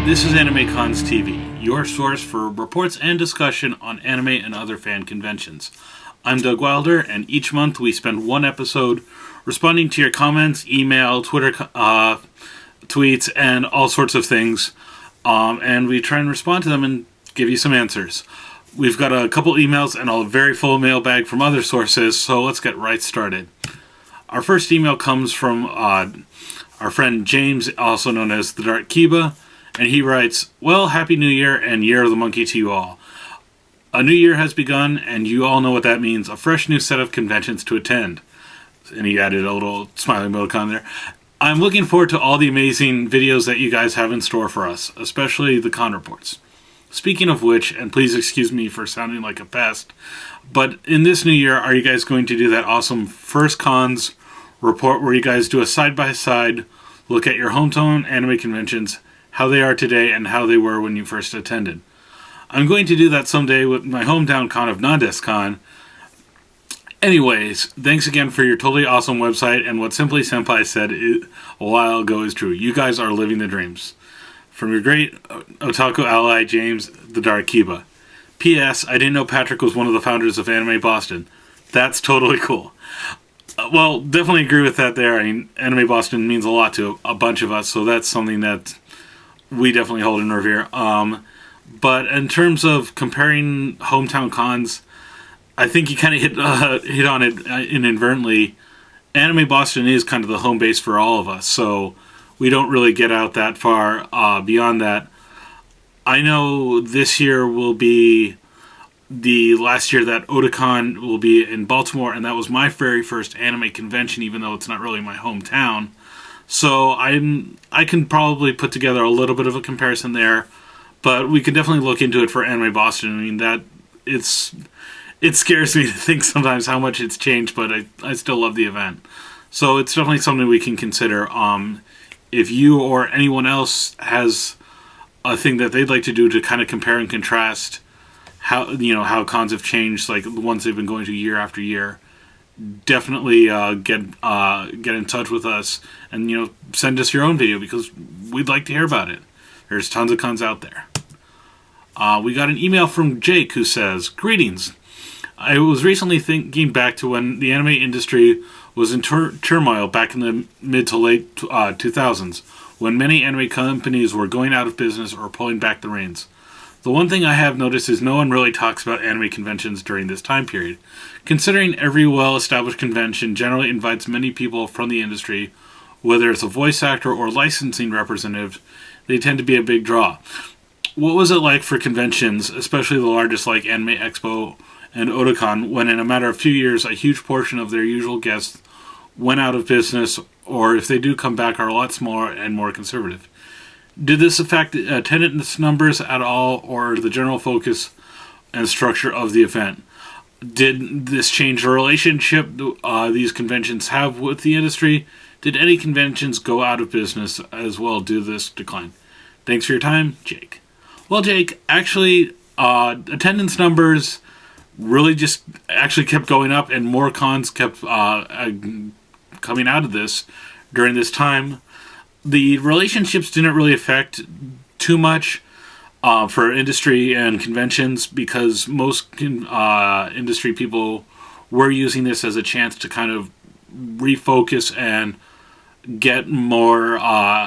This is AnimeCons TV, your source for reports and discussion on anime and other fan conventions. I'm Doug Wilder, and each month we spend one episode responding to your comments, email, Twitter tweets, and all sorts of things. And we try and respond to them and give you some answers. We've got a couple emails and a very full mailbag from other sources, so let's get right started. Our first email comes from our friend James, also known as the Dark Kiba, and he writes, "Well, Happy New Year and Year of the Monkey to you all. A new year has begun, and you all know what that means. A fresh new set of conventions to attend." And he added a little smiling emoticon there. "I'm looking forward to all the amazing videos that you guys have in store for us, especially the con reports. Speaking of which, and please excuse me for sounding like a pest, but in this new year, are you guys going to do that awesome first cons report where you guys do a side-by-side look at your hometown anime conventions, how they are today, and how they were when you first attended? I'm going to do that someday with my hometown con of NandesCon. Anyways, thanks again for your totally awesome website, and what Simply Senpai said a while ago is true. You guys are living the dreams. From your great otaku ally, James the Dark Kiba. P.S. I didn't know Patrick was one of the founders of Anime Boston. That's totally cool." Well, definitely agree with that there. I mean, Anime Boston means a lot to a bunch of us, so that's something that we definitely hold in revere. But in terms of comparing hometown cons, I think you kind of hit on it inadvertently. Anime Boston is kind of the home base for all of us, so we don't really get out that far beyond that. I know this year will be the last year that Otakon will be in Baltimore, and that was my very first anime convention, even though it's not really my hometown. So I can probably put together a little bit of a comparison there, but we could definitely look into it for Anime Boston. I mean, it scares me to think sometimes how much it's changed, but I still love the event. So it's definitely something we can consider. If you or anyone else has a thing that they'd like to do to kind of compare and contrast how cons have changed, like the ones they've been going to year after year, definitely get in touch with us and send us your own video, because we'd like to hear about it. There's tons of cons out there. We got an email from Jake who says, "Greetings. I was recently thinking back to when the anime industry was in turmoil back in the mid to late 2000s, when many anime companies were going out of business or pulling back the reins. The one thing I have noticed is no one really talks about anime conventions during this time period. Considering every well-established convention generally invites many people from the industry, whether it's a voice actor or licensing representative, they tend to be a big draw. What was it like for conventions, especially the largest like Anime Expo and Otakon, when in a matter of few years a huge portion of their usual guests went out of business, or if they do come back are a lot smaller and more conservative? Did this affect attendance numbers at all, or the general focus and structure of the event? Did this change the relationship these conventions have with the industry? Did any conventions go out of business as well due to this decline? Thanks for your time, Jake." Well, Jake, actually, attendance numbers really just actually kept going up, and more cons kept coming out of this during this time. The relationships didn't really affect too much for industry and conventions, because most industry people were using this as a chance to kind of refocus and get more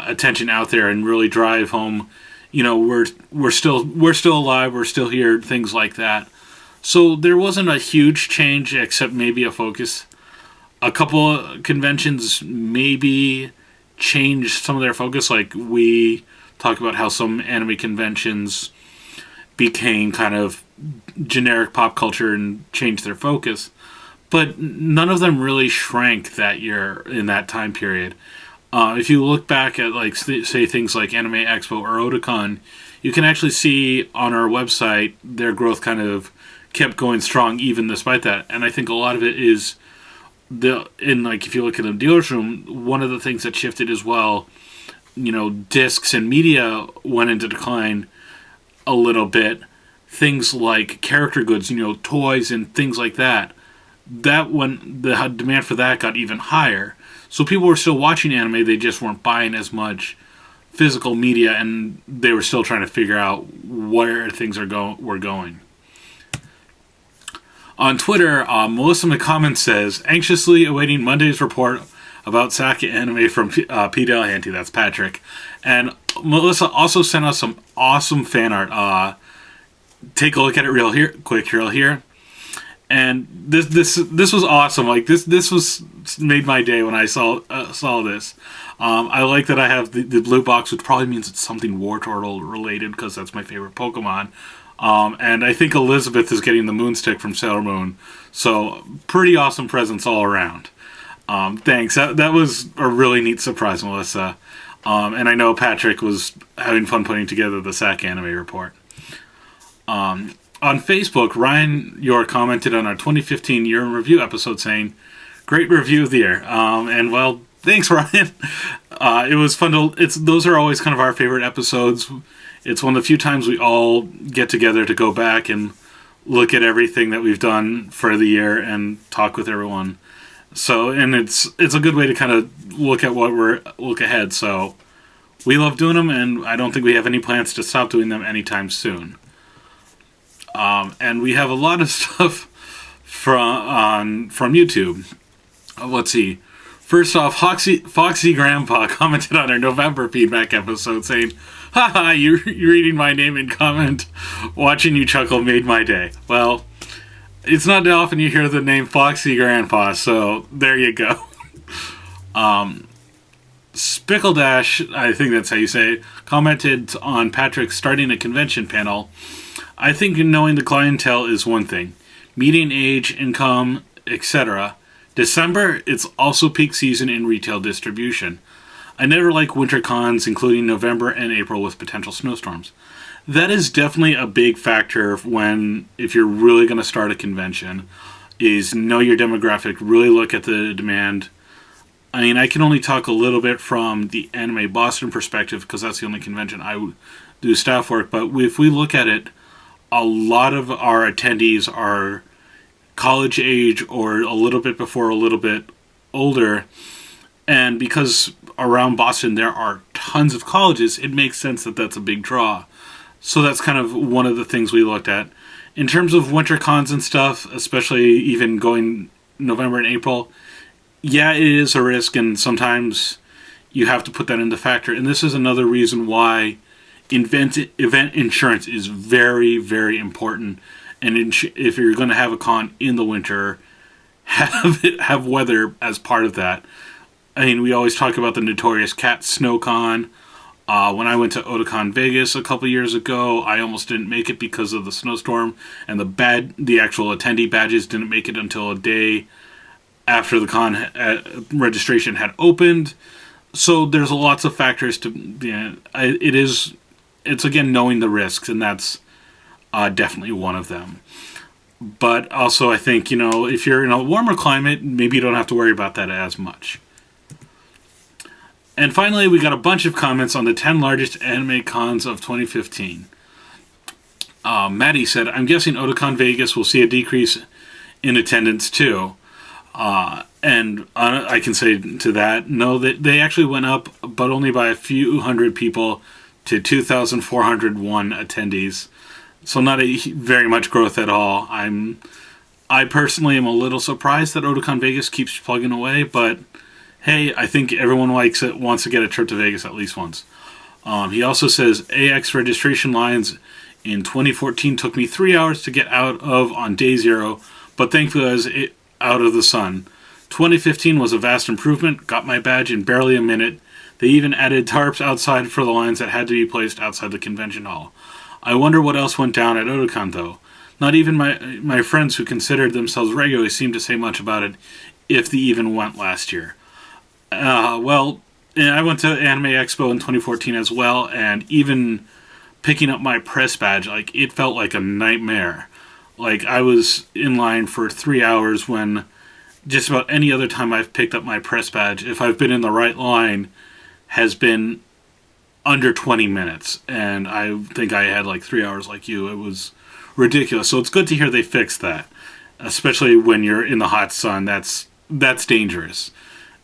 attention out there and really drive home, we're still alive, we're still here, things like that. So there wasn't a huge change, except maybe a focus. A couple of conventions maybe changed some of their focus, like we talk about how some anime conventions became kind of generic pop culture and changed their focus, but none of them really shrank that year in that time period. If you look back at, like, say things like Anime Expo or Otakon, you can actually see on our website their growth kind of kept going strong even despite that. And I think a lot of it is if you look at the dealer's room, one of the things that shifted as well, discs and media went into decline a little bit. Things like character goods, toys and things like that. That when the demand for that got even higher. So people were still watching anime, they just weren't buying as much physical media, and they were still trying to figure out where things were going. On Twitter, Melissa McCommon says, anxiously awaiting Monday's report about Sake Anime from P. Delahanty. That's Patrick. And Melissa also sent us some awesome fan art. Take a look at it real here. And this was awesome. Like this was made my day when I saw this. I like that I have the blue box, which probably means it's something Wartortle related because that's my favorite Pokemon. And I think Elizabeth is getting the Moonstick from Sailor Moon. So pretty awesome presents all around. Thanks. That was a really neat surprise, Melissa. And I know Patrick was having fun putting together the SAC anime report. On Facebook, Ryan York commented on our 2015 year in review episode saying, great review of the year. And well, thanks, Ryan. It was fun those are always kind of our favorite episodes. It's one of the few times we all get together to go back and look at everything that we've done for the year and talk with everyone. So, and it's a good way to kind of look ahead. So, we love doing them, and I don't think we have any plans to stop doing them anytime soon. And we have a lot of stuff from YouTube. Let's see. First off, Foxy Grandpa commented on our November feedback episode saying, haha, you're reading my name in comment. Watching you chuckle made my day. Well, it's not often you hear the name Foxy Grandpa, so there you go. Spickle Dash, I think that's how you say it, commented on Patrick starting a convention panel. I think knowing the clientele is one thing. Median age, income, etc. December, it's also peak season in retail distribution. I never like winter cons, including November and April with potential snowstorms. That is definitely a big factor if you're really going to start a convention, is know your demographic, really look at the demand. I mean, I can only talk a little bit from the Anime Boston perspective because that's the only convention I do staff work, but if we look at it, a lot of our attendees are college age or a little bit before a little bit older, and because around Boston there are tons of colleges, it makes sense that that's a big draw. So that's kind of one of the things we looked at. In terms of winter cons and stuff, especially even going November and April, yeah, it is a risk, and sometimes you have to put that into factor. And this is another reason why event insurance is very, very important. And if you're going to have a con in the winter, have weather as part of that. I mean, we always talk about the notorious Cat Snow Con. When I went to Otakon Vegas a couple years ago, I almost didn't make it because of the snowstorm, and the actual attendee badges didn't make it until a day after the con registration had opened. So there's lots of factors to. It's again knowing the risks, and that's definitely one of them. But also, I think if you're in a warmer climate, maybe you don't have to worry about that as much. And finally, we got a bunch of comments on the 10 largest anime cons of 2015. Maddie said, I'm guessing Otakon Vegas will see a decrease in attendance too. And I can say to that, no, they actually went up, but only by a few hundred people to 2,401 attendees. So not very much growth at all. I personally am a little surprised that Otakon Vegas keeps plugging away, but hey, I think everyone wants to get a trip to Vegas at least once. He also says, AX registration lines in 2014 took me 3 hours to get out of on day 0, but thankfully I was out of the sun. 2015 was a vast improvement, got my badge in barely a minute. They even added tarps outside for the lines that had to be placed outside the convention hall. I wonder what else went down at Otakon though. Not even my friends who considered themselves regularly seemed to say much about it, if they even went last year. Well, I went to Anime Expo in 2014 as well, and even picking up my press badge, it felt like a nightmare. I was in line for 3 hours when just about any other time I've picked up my press badge, if I've been in the right line, has been under 20 minutes. And I think I had 3 hours like you. It was ridiculous. So it's good to hear they fixed that, especially when you're in the hot sun. That's dangerous.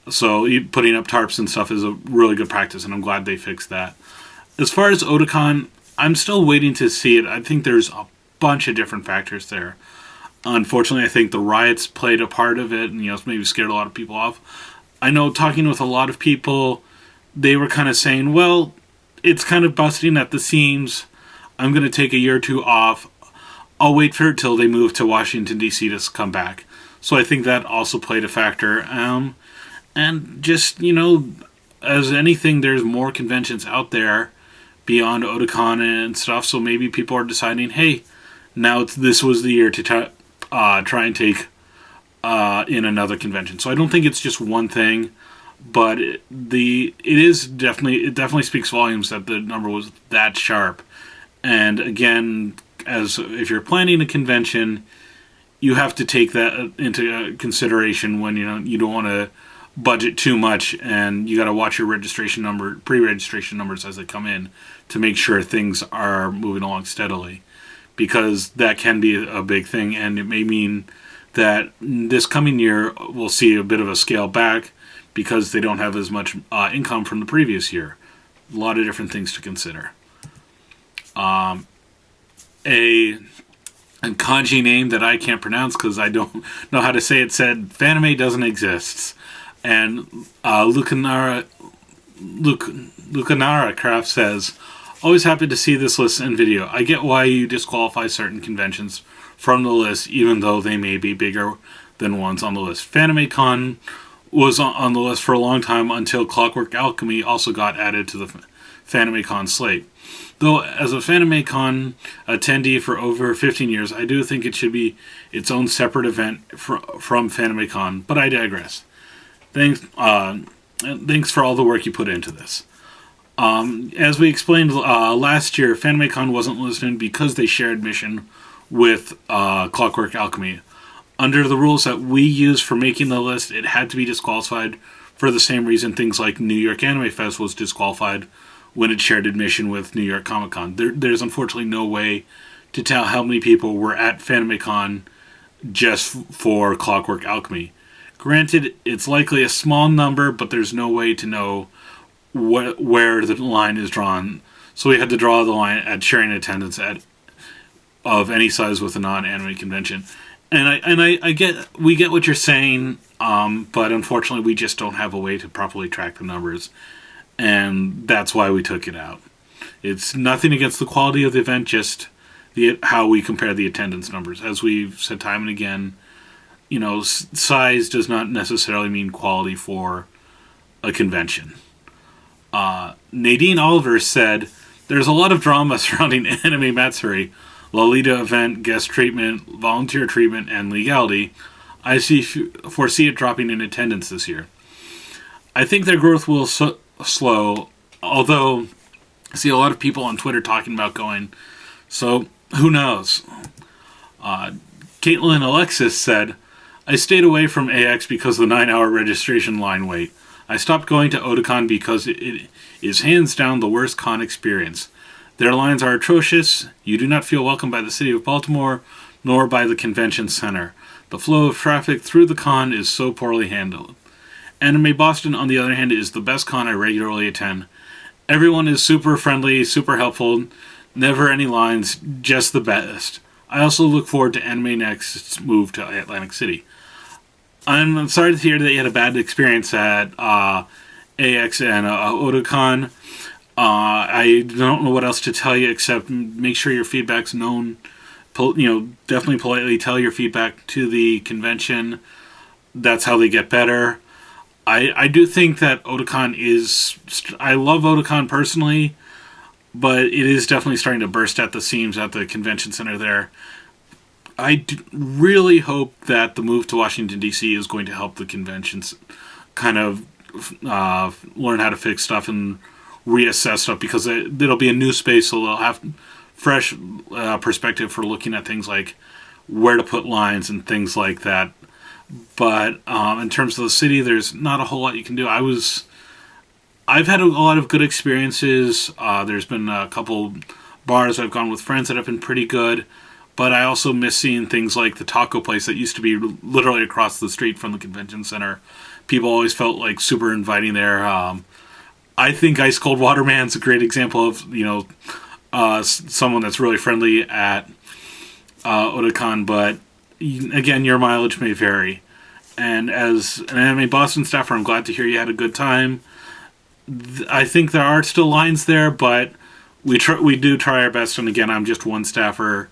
So putting up tarps and stuff is a really good practice, and I'm glad they fixed that. As far as Otakon, I'm still waiting to see it. I think there's a bunch of different factors there. Unfortunately, I think the riots played a part of it, and maybe scared a lot of people off. I know, talking with a lot of people, they were kind of saying, well, it's kind of busting at the seams. I'm going to take a year or two off. I'll wait for it till they move to Washington, D.C. to come back. So I think that also played a factor. And just, as anything, there's more conventions out there beyond Otakon and stuff. So maybe people are deciding, hey, now this was the year to try and take in another convention. So I don't think it's just one thing, but it definitely speaks volumes that the number was that sharp. And again, as if you're planning a convention, you have to take that into consideration when you don't want to budget too much, and you got to watch your pre-registration numbers as they come in to make sure things are moving along steadily, because that can be a big thing, and it may mean that this coming year we'll see a bit of a scale back because they don't have as much income from the previous year. A lot of different things to consider. A kanji name that I can't pronounce because I don't know how to say it said, Fanime doesn't exist. And Lucanara Craft says, always happy to see this list and video. I get why you disqualify certain conventions from the list, even though they may be bigger than ones on the list. AnimeCon was on the list for a long time until Clockwork Alchemy also got added to the AnimeCon slate. Though, as a AnimeCon attendee for over 15 years, I do think it should be its own separate event from AnimeCon, but I digress. Thanks for all the work you put into this. As we explained last year, AnimeCon wasn't listed because they shared mission with Clockwork Alchemy. Under the rules that we used for making the list, it had to be disqualified for the same reason things like New York Anime Fest was disqualified when it shared admission with New York Comic Con. There's unfortunately no way to tell how many people were at AnimeCon just for Clockwork Alchemy. Granted, it's likely a small number, but there's no way to know where the line is drawn. So we had to draw the line at sharing attendance of any size with a non-anime convention. And we get what you're saying, but unfortunately we just don't have a way to properly track the numbers, and that's why we took it out. It's nothing against the quality of the event, just how we compare the attendance numbers. As we've said time and again, size does not necessarily mean quality for a convention. Nadine Oliver said, there's a lot of drama surrounding Anime Matsuri, Lolita event, guest treatment, volunteer treatment, and legality. I foresee it dropping in attendance this year. I think their growth will slow, although I see a lot of people on Twitter talking about going, so who knows? Caitlin Alexis said, I stayed away from AX because of the 9-hour registration line wait. I stopped going to Otakon because it is hands down the worst con experience. Their lines are atrocious. You do not feel welcome by the city of Baltimore, nor by the convention center. The flow of traffic through the con is so poorly handled. Anime Boston, on the other hand, is the best con I regularly attend. Everyone is super friendly, super helpful, never any lines, just the best. I also look forward to Anime Next's move to Atlantic City. I'm sorry to hear that you had a bad experience at AX and Otakon. I don't know what else to tell you except make sure your feedback's known. Definitely politely tell your feedback to the convention. That's how they get better. I do think that Otakon is... I love Otakon personally, but it is definitely starting to burst at the seams at the convention center there. I really hope that the move to Washington, D.C. is going to help the conventions kind of learn how to fix stuff and reassess stuff, because it'll be a new space, so they'll have fresh perspective for looking at things like where to put lines and things like that. But in terms of the city, there's not a whole lot you can do. I've had a lot of good experiences. There's been a couple bars I've gone with friends that have been pretty good. But I also miss seeing things like the taco place that used to be literally across the street from the convention center. People always felt like super inviting there. I think Ice Cold Water Man's a great example of, someone that's really friendly at Otakon, but again, your mileage may vary. And as an Anime Boston staffer, I'm glad to hear you had a good time. I think there are still lines there, but we do try our best. And again, I'm just one staffer.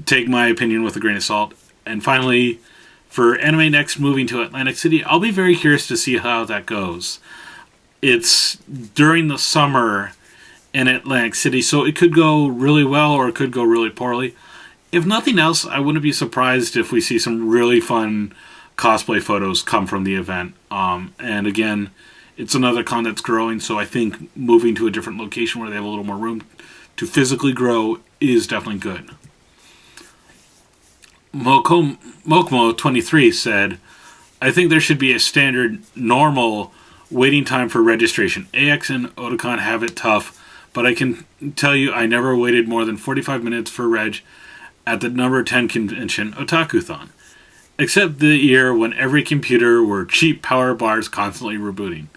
Take my opinion with a grain of salt. And finally, for Anime Next moving to Atlantic City, I'll be very curious to see how that goes. It's during the summer in Atlantic City, so it could go really well or it could go really poorly. If nothing else, I wouldn't be surprised if we see some really fun cosplay photos come from the event. And again, it's another con that's growing, so I think moving to a different location where they have a little more room to physically grow is definitely good. Mokmo23 said, I think there should be a standard, normal waiting time for registration. AX and Otakon have it tough, but I can tell you I never waited more than 45 minutes for reg at the number 10 convention, Otakuthon. Except the year when every computer were cheap power bars constantly rebooting.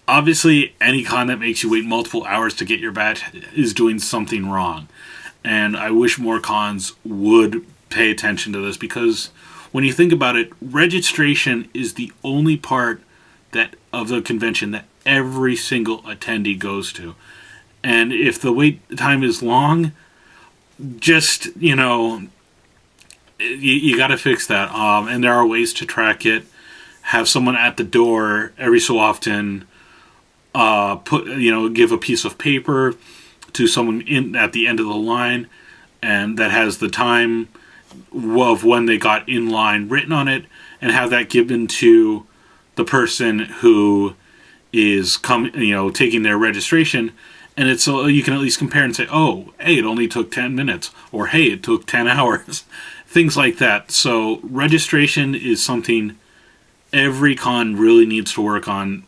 Obviously, any con that makes you wait multiple hours to get your badge is doing something wrong. And I wish more cons would pay attention to this, because when you think about it, registration is the only part of the convention that every single attendee goes to. And if the wait time is long, just, you got to fix that. And there are ways to track it. Have someone at the door every so often give a piece of paper to someone in at the end of the line, and that has the time of when they got in line written on it, and have that given to the person who is taking their registration. And it's so you can at least compare and say, oh, hey, it only took 10 minutes, or hey, it took 10 hours. Things like that. So registration is something every con really needs to work on,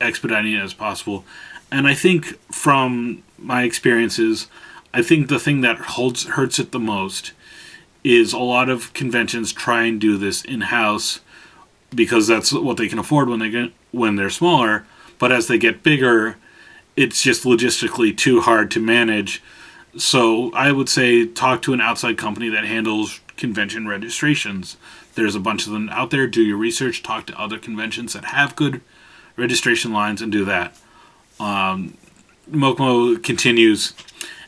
expediting it as possible. And I think from my experiences, I think the thing that hurts it the most is a lot of conventions try and do this in-house because that's what they can afford when they're smaller. But as they get bigger, it's just logistically too hard to manage. So I would say talk to an outside company that handles convention registrations. There's a bunch of them out there. Do your research. Talk to other conventions that have good registration lines and do that. Mokmo continues,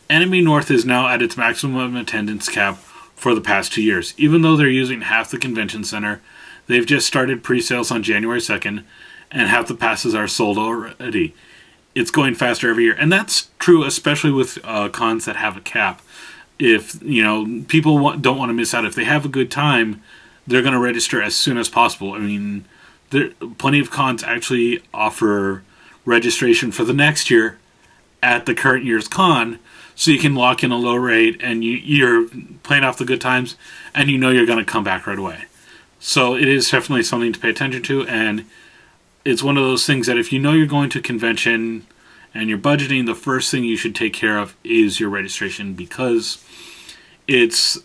Anime North is now at its maximum attendance cap for the past 2 years. Even though they're using half the convention center, they've just started pre-sales on January 2nd, and half the passes are sold already. It's going faster every year. And that's true, especially with cons that have a cap. If, people don't want to miss out. If they have a good time, they're going to register as soon as possible. I mean, plenty of cons actually offer registration for the next year at the current year's con, so you can lock in a low rate, and you're playing off the good times, and you're going to come back right away. So it is definitely something to pay attention to, and it's one of those things that if you're going to a convention and you're budgeting, the first thing you should take care of is your registration, because it's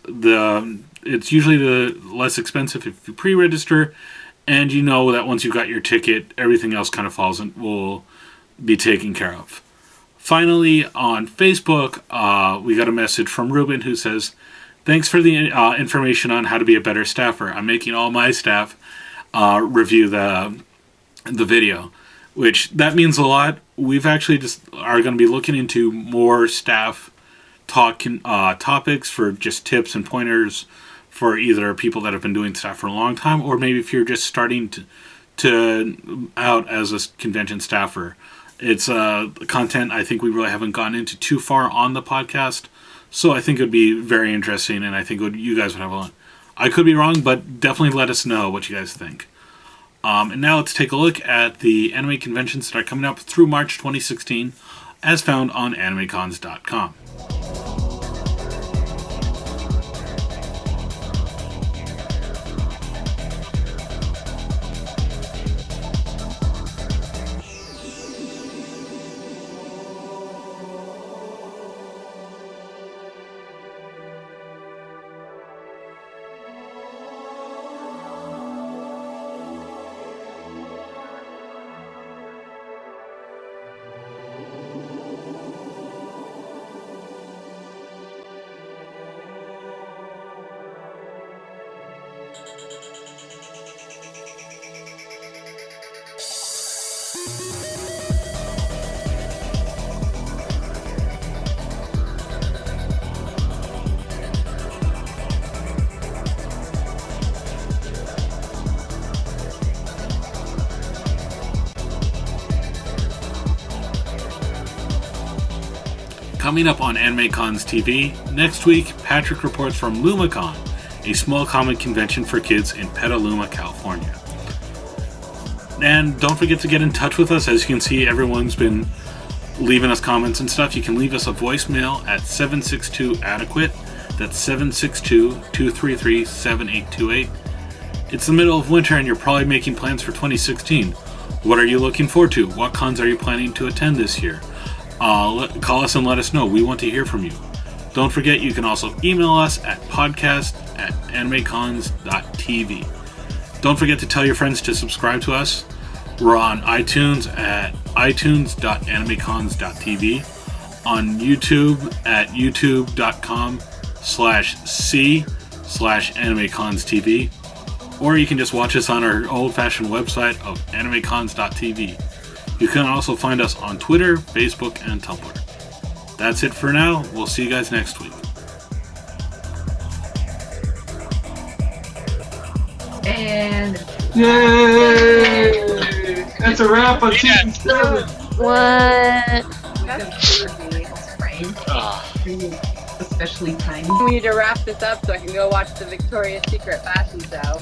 usually the less expensive if you pre-register, and that once you've got your ticket, everything else kind of falls and will be taken care of. Finally, on Facebook, we got a message from Ruben who says, thanks for the information on how to be a better staffer. I'm making all my staff review the video, which that means a lot. We've actually just are going to be looking into more staff topics for just tips and pointers for either people that have been doing staff for a long time, or maybe if you're just starting to out as a convention staffer. It's content I think we really haven't gone into too far on the podcast, so I think it would be very interesting, and I think you guys would have a lot. I could be wrong, but definitely let us know what you guys think. And now let's take a look at the anime conventions that are coming up through March 2016, as found on AnimeCons.com. Coming up on AnimeCons TV, next week, Patrick reports from LumaCon, a small comic convention for kids in Petaluma, California. And don't forget to get in touch with us. As you can see, everyone's been leaving us comments and stuff. You can leave us a voicemail at 762-ADEQUATE. That's 762-233-7828. It's the middle of winter and you're probably making plans for 2016. What are you looking forward to? What cons are you planning to attend this year? Call us and let us know. We want to hear from you. Don't forget, you can also email us at podcast@animecons.tv. Don't forget to tell your friends to subscribe to us. We're on iTunes at itunes.animecons.tv, on YouTube at youtube.com/c/animeconstv, or you can just watch us on our old-fashioned website of animecons.tv. You can also find us on Twitter, Facebook, and Tumblr. That's it for now. We'll see you guys next week. And yay! That's a wrap on season 7. What? especially tiny. We need to wrap this up so I can go watch the Victoria's Secret fashion show.